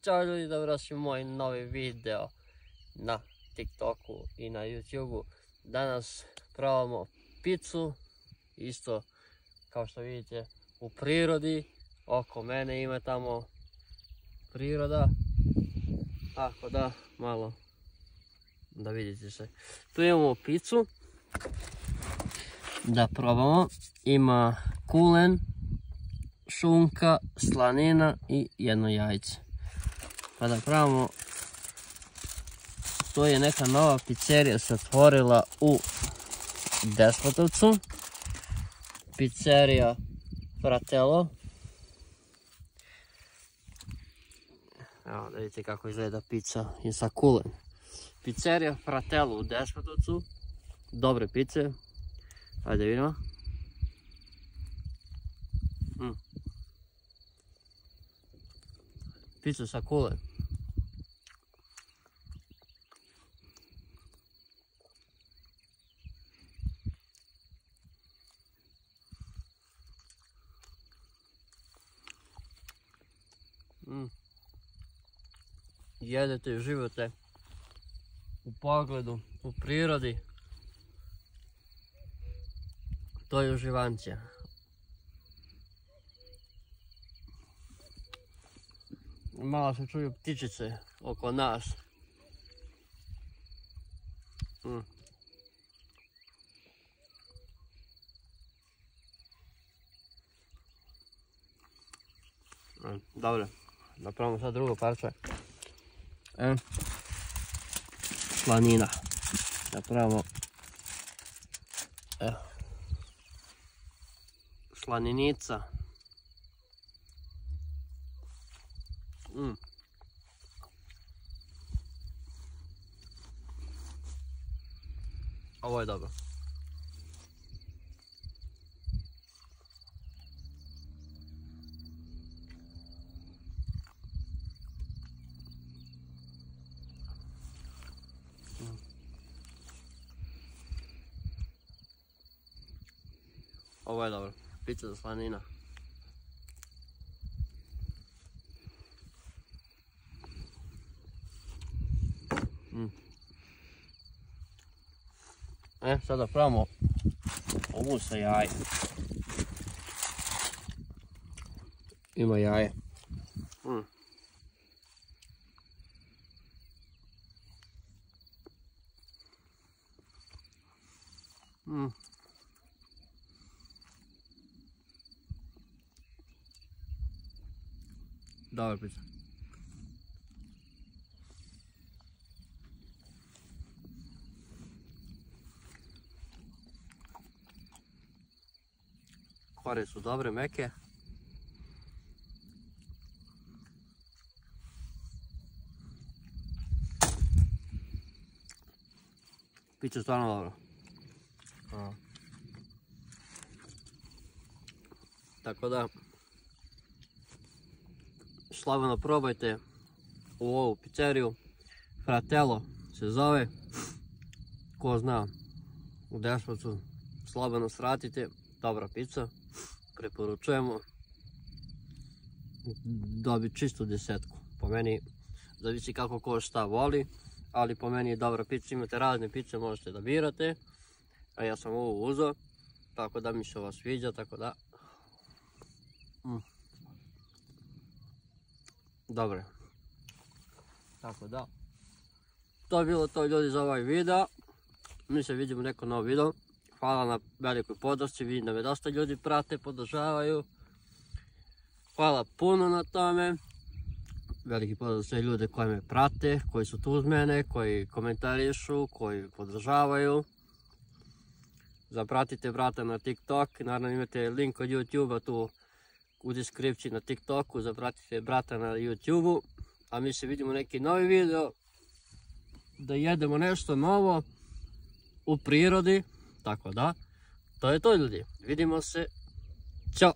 Ćao ljudi, dobrodošli u moj novi video na TikToku i na YouTubeu. Danas probamo picu, isto kao što vidite u prirodi. Oko mene ima tamo priroda, tako da malo da vidite se. Tu imamo picu da probamo, ima kulen, šunka, slanina i jedno jajce. Pa da probamo, to je neka nova pizzerija se otvorila u Despotovcu. Pizzerija Fratello. Evo da vidite kako izgleda pizza i sa kulen. Pizzerija Fratello u Despotovcu. Dobre pice. Ajde vidimo. Pizza sa kulen. Jedete i uživate u pogledu, u prirodi. To je uživancija. Malo se čuju ptičice oko nas. Dobro, napravimo sad drugo parče. Slanina. Napravimo slaninica. Ovo je dobro. Ovo je dobro. Pizza za slanina. Sada pravimo ovu sa jajem. Ima jaje. Dobra pizza. Kore su dobre, meke. Pizza je stvarno dobro. Tako da slobodno probajte u ovu pizzeriju. Fratello se zove. Ko zna, u Despotovcu slobodno svratite. Dobra pizza. Preporučujemo. Dobi čistu 10. Po meni, zavisi kako ko šta voli, ali po meni je dobra pizza. Imate razne pizze, možete da birate. A ja sam ovu uzeo, tako da mi se ovo sviđa, tako da dobro. Tako da, to je bilo to ljudi za ovaj video. Mi se vidimo u nekom novom videu. Hvala na velikoj podršci, vidim da me dosta ljudi prate, podržavaju. Hvala puno na tome. Veliki pozdrav sve ljude koji me prate, koji su tu uz mene, koji komentarišu, koji podržavaju. Zapratite brata na TikTok, naravno imate link od YouTube-a tu u deskripciji na TikToku, zapratite brata na YouTube-u. A mi se vidimo u neki novi video, da jedemo nešto novo u prirodi, tako da, to je to ljudi, vidimo se, ćao!